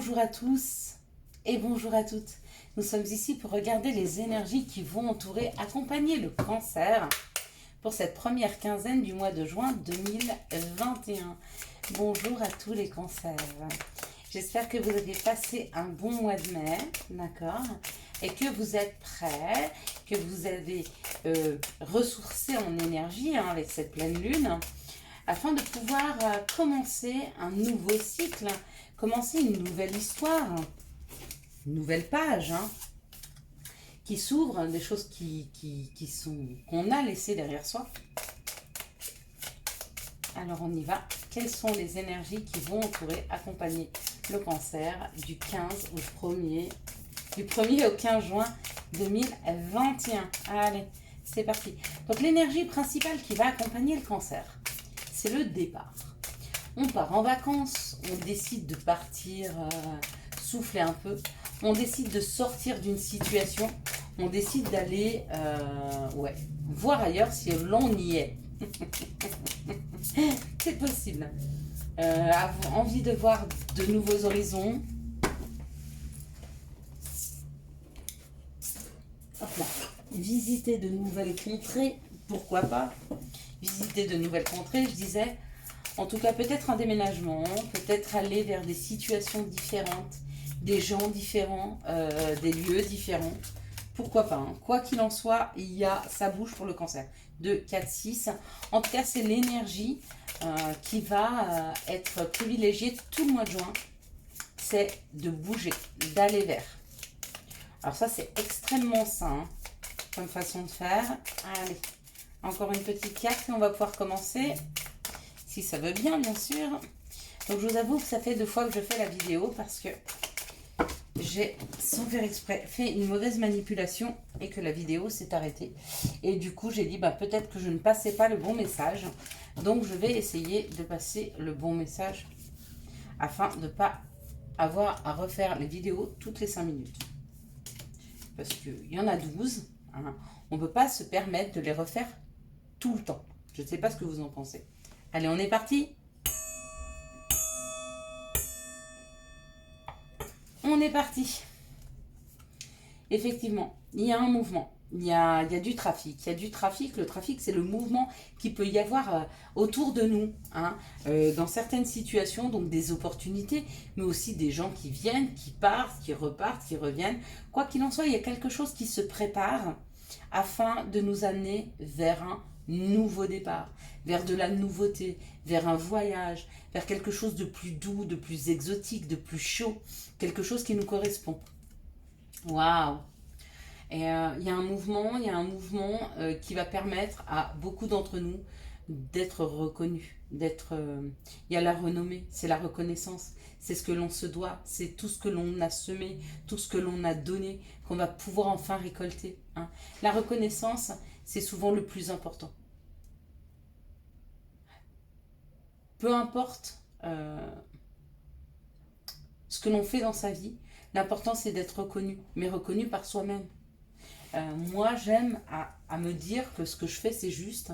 Bonjour à tous et bonjour à toutes. Nous sommes ici pour regarder les énergies qui vont entourer, accompagner le cancer pour cette première quinzaine du mois de juin 2021. Bonjour à tous les cancers. J'espère que vous avez passé un bon mois de mai, d'accord, et que vous êtes prêts, que vous avez ressourcé en énergie avec cette pleine lune, afin de pouvoir commencer un nouveau cycle, commencer une nouvelle histoire, une nouvelle page qui s'ouvre, des choses qu'on a laissées derrière soi. Alors on y va. Quelles sont les énergies qui vont entourer, accompagner le cancer du 15 au 1er, du 1er au 15 juin 2021. Allez, c'est parti. Donc l'énergie principale qui va accompagner le cancer, c'est le départ. On part en vacances, on décide de partir souffler un peu, on décide de sortir d'une situation, on décide d'aller voir ailleurs si l'on y est. C'est possible. Avoir envie de voir de nouveaux horizons. Hop là. Visiter de nouvelles contrées, pourquoi pas. Visiter de nouvelles contrées, je disais. En tout cas, peut-être un déménagement, peut-être aller vers des situations différentes, des gens différents, des lieux différents. Pourquoi pas, Quoi qu'il en soit, ça bouge pour le cancer. 2, 4, 6. En tout cas, c'est l'énergie qui va être privilégiée tout le mois de juin. C'est de bouger, d'aller vers. Alors ça, c'est extrêmement sain comme façon de faire. Allez, encore une petite carte et on va pouvoir commencer. Si ça veut bien, bien sûr. Donc, je vous avoue que ça fait 2 fois que je fais la vidéo parce que j'ai, sans faire exprès, fait une mauvaise manipulation et que la vidéo s'est arrêtée. Et du coup, j'ai dit, peut-être que je ne passais pas le bon message. Donc, je vais essayer de passer le bon message afin de ne pas avoir à refaire les vidéos toutes les 5 minutes. Parce qu'il y en a 12. On ne peut pas se permettre de les refaire tout le temps. Je ne sais pas ce que vous en pensez. Allez, on est parti. On est parti. Effectivement, il y a un mouvement. Il y a du trafic. Il y a du trafic. Le trafic, c'est le mouvement qu'il peut y avoir autour de nous. Dans certaines situations, donc des opportunités, mais aussi des gens qui viennent, qui partent, qui repartent, qui reviennent. Quoi qu'il en soit, il y a quelque chose qui se prépare afin de nous amener vers un nouveau départ, vers de la nouveauté, vers un voyage, vers quelque chose de plus doux, de plus exotique, de plus chaud, quelque chose qui nous correspond. Waouh! Et il y a un mouvement, qui va permettre à beaucoup d'entre nous d'être reconnus, il y a la renommée, c'est la reconnaissance, c'est ce que l'on se doit, c'est tout ce que l'on a semé, tout ce que l'on a donné, qu'on va pouvoir enfin récolter. La reconnaissance, c'est souvent le plus important. Peu importe ce que l'on fait dans sa vie, l'important c'est d'être reconnu, mais reconnu par soi-même. Moi, j'aime à me dire que ce que je fais, c'est juste.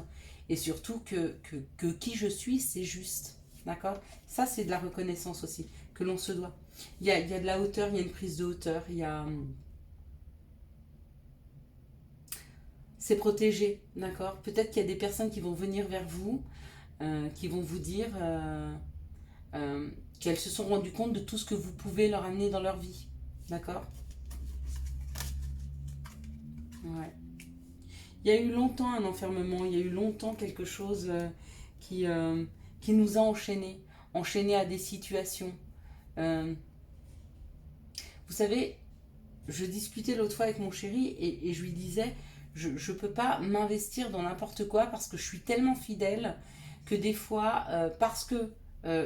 Et surtout que qui je suis, c'est juste. D'accord? Ça, c'est de la reconnaissance aussi, que l'on se doit. Il y a de la hauteur, il y a une prise de hauteur. C'est protégé. D'accord? Peut-être qu'il y a des personnes qui vont venir vers vous, qui vont vous dire qu'elles se sont rendues compte de tout ce que vous pouvez leur amener dans leur vie. D'accord? Ouais. Il y a eu longtemps un enfermement, il y a eu longtemps quelque chose qui nous a enchaînés à des situations. Vous savez, je discutais l'autre fois avec mon chéri et je lui disais, je ne peux pas m'investir dans n'importe quoi parce que je suis tellement fidèle que des fois, parce que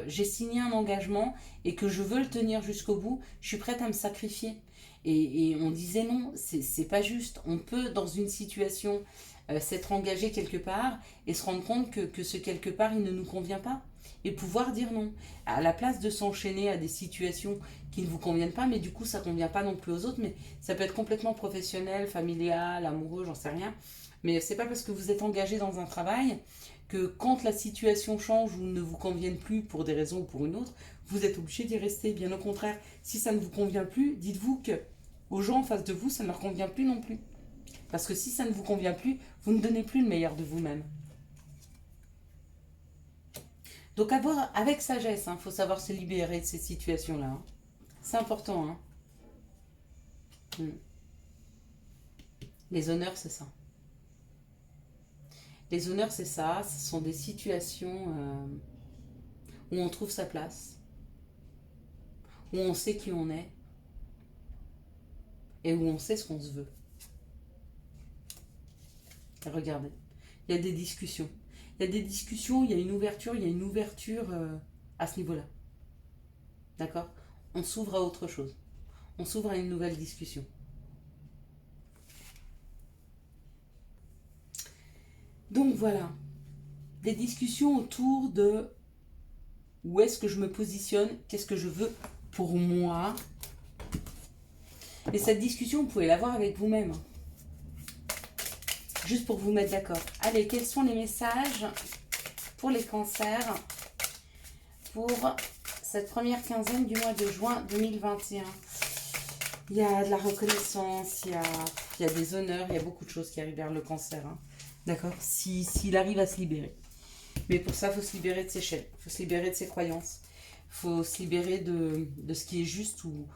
j'ai signé un engagement et que je veux le tenir jusqu'au bout, je suis prête à me sacrifier. Et on disait non, c'est pas juste. On peut, dans une situation, s'être engagé quelque part et se rendre compte que ce quelque part, il ne nous convient pas. Et pouvoir dire non. À la place de s'enchaîner à des situations qui ne vous conviennent pas, mais du coup, ça ne convient pas non plus aux autres, mais ça peut être complètement professionnel, familial, amoureux, j'en sais rien. Mais c'est pas parce que vous êtes engagé dans un travail que quand la situation change ou ne vous convienne plus pour des raisons ou pour une autre, vous êtes obligé d'y rester. Bien au contraire, si ça ne vous convient plus, dites-vous que aux gens en face de vous, ça ne leur convient plus non plus. Parce que si ça ne vous convient plus, vous ne donnez plus le meilleur de vous-même. Donc avec sagesse, il faut savoir se libérer de ces situations-là. Hein. C'est important. Hein. Les honneurs, c'est ça. Les honneurs, c'est ça. Ce sont des situations où on trouve sa place, où on sait qui on est et où on sait ce qu'on se veut. Regardez, il y a des discussions. Il y a des discussions, il y a une ouverture à ce niveau-là. D'accord? On s'ouvre à autre chose. On s'ouvre à une nouvelle discussion. Donc voilà, des discussions autour de où est-ce que je me positionne, qu'est-ce que je veux pour moi. Et cette discussion, vous pouvez l'avoir avec vous-même. Juste pour vous mettre d'accord. Allez, quels sont les messages pour les cancers pour cette première quinzaine du mois de juin 2021? Il y a de la reconnaissance, il y a des honneurs, il y a beaucoup de choses qui arrivent vers le cancer. Hein. D'accord? S'il arrive à se libérer. Mais pour ça, il faut se libérer de ses chaînes, il faut se libérer de ses croyances. Il faut se libérer de ce qui est juste ou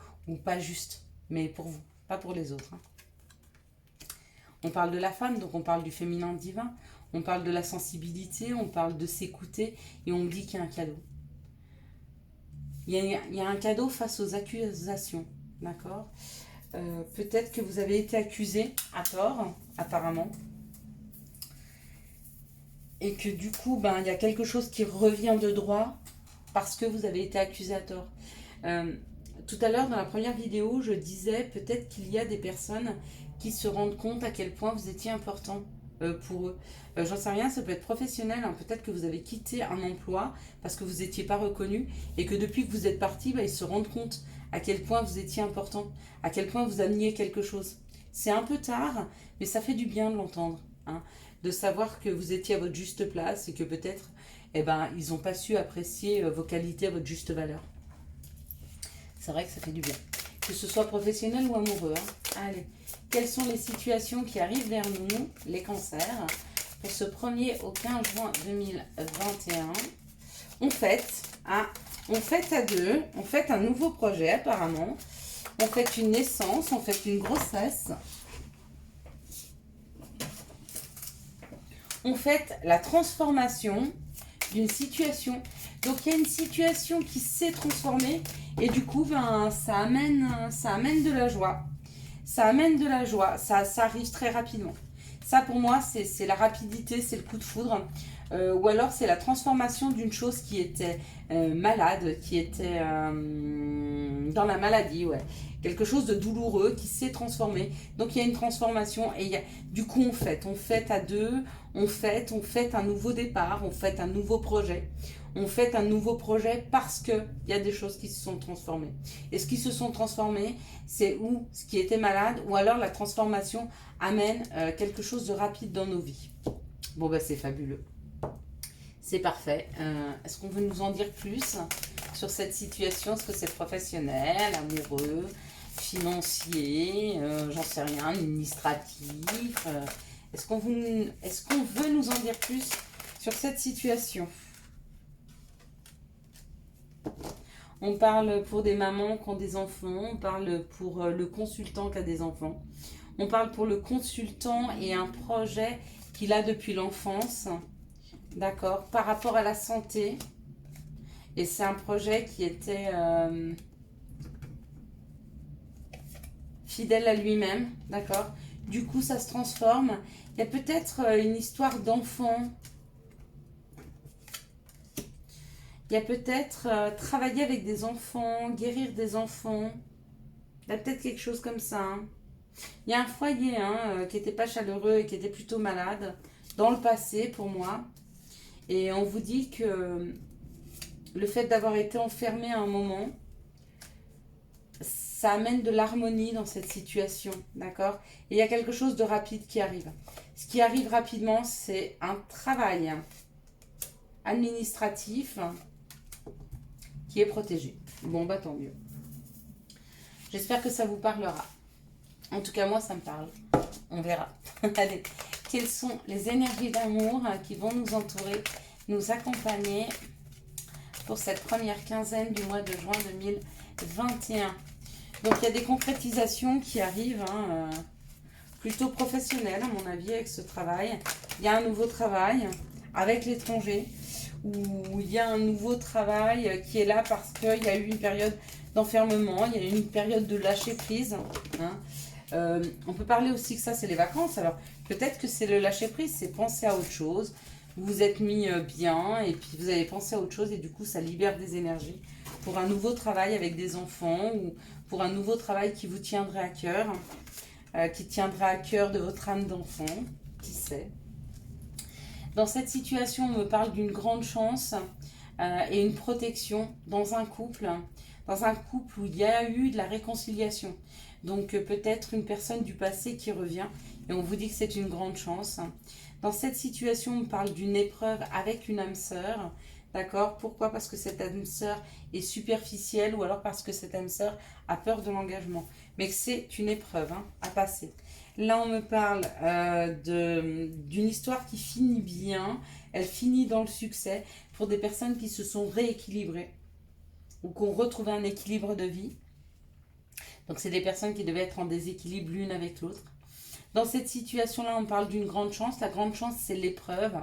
pas juste. Mais pour vous, pas pour les autres. Hein. On parle de la femme, donc on parle du féminin divin. On parle de la sensibilité, on parle de s'écouter. Et on dit qu'il y a un cadeau. Il y a un cadeau face aux accusations. D'accord? Peut-être que vous avez été accusé à tort, apparemment. Et que du coup, il y a quelque chose qui revient de droit parce que vous avez été accusé à tort. Tout à l'heure, dans la première vidéo, je disais peut-être qu'il y a des personnes qui se rendent compte à quel point vous étiez important pour eux. J'en sais rien, ça peut être professionnel. Hein. Peut-être que vous avez quitté un emploi parce que vous n'étiez pas reconnu et que depuis que vous êtes parti, ils se rendent compte à quel point vous étiez important, à quel point vous ameniez quelque chose. C'est un peu tard, mais ça fait du bien de l'entendre. Hein. De savoir que vous étiez à votre juste place et que peut-être ils n'ont pas su apprécier vos qualités à votre juste valeur. C'est vrai que ça fait du bien. Que ce soit professionnel ou amoureux. Hein. Allez, quelles sont les situations qui arrivent vers nous, les cancers, pour ce 1er au 15 juin 2021? On fête à deux, on fête un nouveau projet apparemment, on fête une naissance, on fête une grossesse. On fête la transformation d'une situation. Donc il y a une situation qui s'est transformée et du coup ça amène de la joie. Ça amène de la joie, ça arrive très rapidement. Ça pour moi c'est la rapidité, c'est le coup de foudre. Ou alors c'est la transformation d'une chose qui était malade, qui était dans la maladie, ouais. Quelque chose de douloureux qui s'est transformé. Donc il y a une transformation et du coup on fête à deux, on fête un nouveau départ, on fête un nouveau projet. On fête un nouveau projet parce qu'il y a des choses qui se sont transformées. Et ce qui se sont transformées, c'est ou ce qui était malade, ou alors la transformation amène quelque chose de rapide dans nos vies. Bon c'est fabuleux. C'est parfait. Est-ce qu'on veut nous en dire plus sur cette situation? Est-ce que c'est professionnel, amoureux, financier, j'en sais rien, administratif? Est-ce qu'on veut nous en dire plus sur cette situation? On parle pour des mamans qui ont des enfants, on parle pour le consultant qui a des enfants. On parle pour le consultant et un projet qu'il a depuis l'enfance. D'accord, par rapport à la santé. Et c'est un projet qui était fidèle à lui-même. D'accord. Du coup, ça se transforme. Il y a peut-être une histoire d'enfant. Il y a peut-être travailler avec des enfants, guérir des enfants. Il y a peut-être quelque chose comme ça. Hein. Il y a un foyer qui n'était pas chaleureux et qui était plutôt malade dans le passé pour moi. Et on vous dit que le fait d'avoir été enfermé à un moment, ça amène de l'harmonie dans cette situation, d'accord? Et il y a quelque chose de rapide qui arrive. Ce qui arrive rapidement, c'est un travail administratif qui est protégé. Bon, bah tant mieux. J'espère que ça vous parlera. En tout cas, moi, ça me parle. On verra. Allez, quelles sont les énergies d'amour qui vont nous entourer, nous accompagner pour cette première quinzaine du mois de juin 2021. Donc, il y a des concrétisations qui arrivent, plutôt professionnelles, à mon avis, avec ce travail. Il y a un nouveau travail avec l'étranger, où il y a un nouveau travail qui est là parce qu'il y a eu une période d'enfermement, il y a eu une période de lâcher prise. On peut parler aussi que ça, c'est les vacances. Alors, peut-être que c'est le lâcher prise, c'est penser à autre chose. Vous vous êtes mis bien et puis vous avez pensé à autre chose et du coup, ça libère des énergies pour un nouveau travail avec des enfants ou pour un nouveau travail qui vous tiendrait à cœur, qui tiendra à cœur de votre âme d'enfant, qui sait. Dans cette situation, on me parle d'une grande chance et une protection dans un couple où il y a eu de la réconciliation. Donc peut-être une personne du passé qui revient et on vous dit que c'est une grande chance. Dans cette situation, on me parle d'une épreuve avec une âme sœur. D'accord? Pourquoi? Parce que cette âme sœur est superficielle ou alors parce que cette âme sœur a peur de l'engagement. Mais que c'est une épreuve à passer. Là, on me parle d'une histoire qui finit bien. Elle finit dans le succès pour des personnes qui se sont rééquilibrées ou qui ont retrouvé un équilibre de vie. Donc, c'est des personnes qui devaient être en déséquilibre l'une avec l'autre. Dans cette situation-là, on parle d'une grande chance. La grande chance, c'est l'épreuve.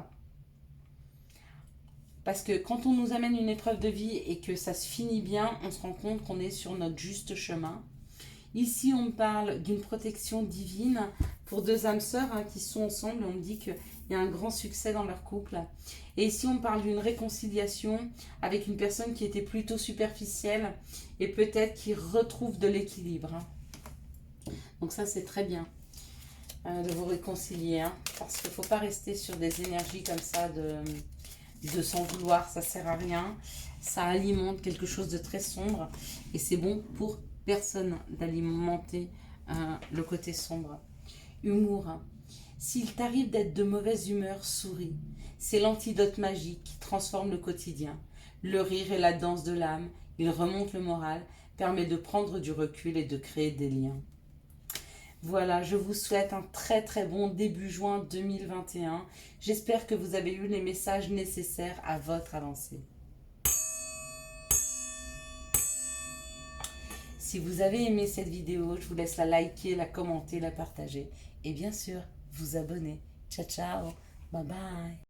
Parce que quand on nous amène une épreuve de vie et que ça se finit bien, on se rend compte qu'on est sur notre juste chemin. Ici, on me parle d'une protection divine pour deux âmes sœurs qui sont ensemble. On me dit qu'il y a un grand succès dans leur couple. Et ici, on me parle d'une réconciliation avec une personne qui était plutôt superficielle et peut-être qui retrouve de l'équilibre. Donc ça, c'est très bien de vous réconcilier. Parce qu'il ne faut pas rester sur des énergies comme ça de s'en vouloir. Ça ne sert à rien. Ça alimente quelque chose de très sombre. Et c'est bon pour personne d'alimenter le côté sombre. Humour. S'il t'arrive d'être de mauvaise humeur, souris. C'est l'antidote magique qui transforme le quotidien. Le rire est la danse de l'âme. Il remonte le moral, permet de prendre du recul et de créer des liens. Voilà, je vous souhaite un très très bon début juin 2021. J'espère que vous avez eu les messages nécessaires à votre avancée. Si vous avez aimé cette vidéo, je vous laisse la liker, la commenter, la partager et bien sûr, vous abonner. Ciao, ciao, bye bye.